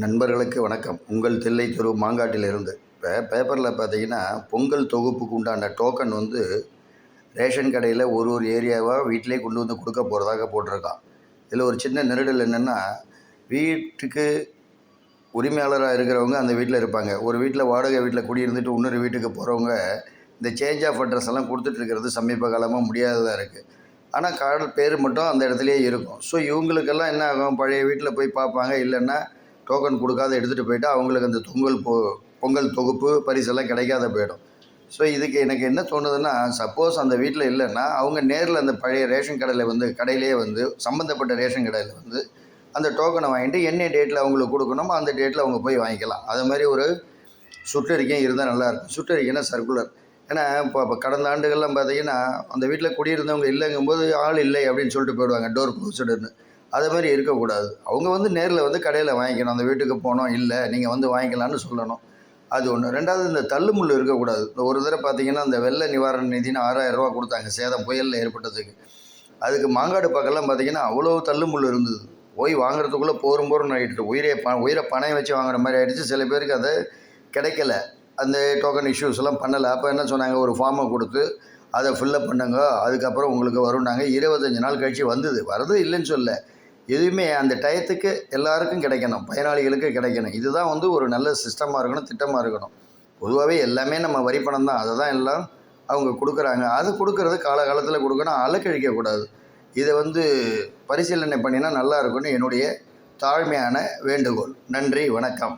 நண்பர்களுக்கு வணக்கம். உங்கள் தில்லை தெரு மாங்காட்டிலிருந்து. இப்போ பேப்பரில் பார்த்தீங்கன்னா, பொங்கல் தொகுப்புக்கு உண்டான டோக்கன் வந்து ரேஷன் கடையில் ஒரு ஒரு ஏரியாவாக வீட்டிலே கொண்டு வந்து கொடுக்க போகிறதாக போட்டிருக்கான். இதில் ஒரு சின்ன நெருடல் என்னென்னா, வீட்டுக்கு உரிமையாளராக இருக்கிறவங்க அந்த வீட்டில் இருப்பாங்க. ஒரு வீட்டில் வாடகை வீட்டில் குடியிருந்துட்டு இன்னொரு வீட்டுக்கு போகிறவங்க இந்த சேஞ்ச் ஆஃப் அட்ரஸ் எல்லாம் கொடுத்துட்ருக்கிறது சமீப காலமாக முடியாததாக இருக்குது. ஆனால் கார்டு பேர் மட்டும் அந்த இடத்துலையே இருக்கும். ஸோ இவங்களுக்கெல்லாம் என்ன ஆகும், பழைய வீட்டில் போய் பார்ப்பாங்க. இல்லைன்னா டோக்கன் கொடுக்காத எடுத்துகிட்டு போயிட்டா அவங்களுக்கு அந்த பொங்கல் தொகுப்பு பரிசெல்லாம் கிடைக்காத போயிடும். ஸோ இதுக்கு எனக்கு என்ன தோணுதுன்னா, சப்போஸ் அந்த வீட்டில் இல்லைன்னா அவங்க நேரில் அந்த பழைய ரேஷன் கடையிலேயே வந்து சம்மந்தப்பட்ட ரேஷன் கடையில் வந்து அந்த டோக்கனை வாங்கிட்டு என்ன டேட்டில் அவங்களுக்கு கொடுக்கணுமோ அந்த டேட்டில் அவங்க போய் வாங்கிக்கலாம். அது மாதிரி ஒரு சுற்றறிக்கையும் இருந்தால் நல்லாயிருக்கும். சுற்றறிக்கைனா சர்க்குலர். ஏன்னா இப்போ கடந்த ஆண்டுகள்லாம் பார்த்தீங்கன்னா, அந்த வீட்டில் குடியிருந்தவங்க இல்லைங்கும்போது ஆள் இல்லை அப்படின்னு சொல்லிட்டு போயிடுவாங்க, டோர் க்ளோஸ்டுன்னு. அது மாதிரி இருக்கக்கூடாது. அவங்க வந்து நேரில் வந்து கடையில் வாங்கிக்கணும். அந்த வீட்டுக்கு போனோம், இல்லை நீங்கள் வந்து வாங்கிக்கலான்னு சொல்லணும். அது ஒன்று. ரெண்டாவது, இந்த தள்ளுமுள்ளு இருக்கக்கூடாது. இந்த ஒரு தடவை பார்த்தீங்கன்னா, அந்த வெள்ள நிவாரண நிதின்னு 6000 ரூபா கொடுத்தாங்க சேதம் புயலில் ஏற்பட்டதுக்கு. அதுக்கு மாங்காடு பக்கம்லாம் பார்த்தீங்கன்னா அவ்வளோ தள்ளுமுள்ளு இருந்தது. போய் வாங்குறதுக்குள்ளே போரும் ஆகிட்டு உயிரை பணம் வச்சு வாங்குற மாதிரி ஆகிடுச்சு. சில பேருக்கு அது கிடைக்கல, அந்த டோக்கன் இஷ்யூஸ்லாம் பண்ணலை. அப்போ என்ன சொன்னாங்க, ஒரு ஃபார்மை கொடுத்து அதை ஃபில்லப் பண்ணுங்க, அதுக்கப்புறம் உங்களுக்கு வரும்னாங்க. 25 நாள் கழிச்சு வந்தது. வரது இல்லைன்னு சொல்ல, எதுவுமே அந்த டயத்துக்கு எல்லாருக்கும் கிடைக்கணும், பயனாளிகளுக்கு கிடைக்கணும். இதுதான் வந்து ஒரு நல்ல சிஸ்டமாக இருக்கணும், திட்டமாக இருக்கணும். பொதுவாகவே எல்லாமே நம்ம வரி பணம் தான், அதை தான் எல்லாம் அவங்க கொடுக்குறாங்க. அது கொடுக்கறது காலகாலத்தில் கொடுக்கணும், அலக்கழிக்கக்கூடாது. இதை வந்து பரிசீலனை பண்ணினா நல்லா இருக்கும்னு என்னுடைய தாழ்மையான வேண்டுகோள். நன்றி, வணக்கம்.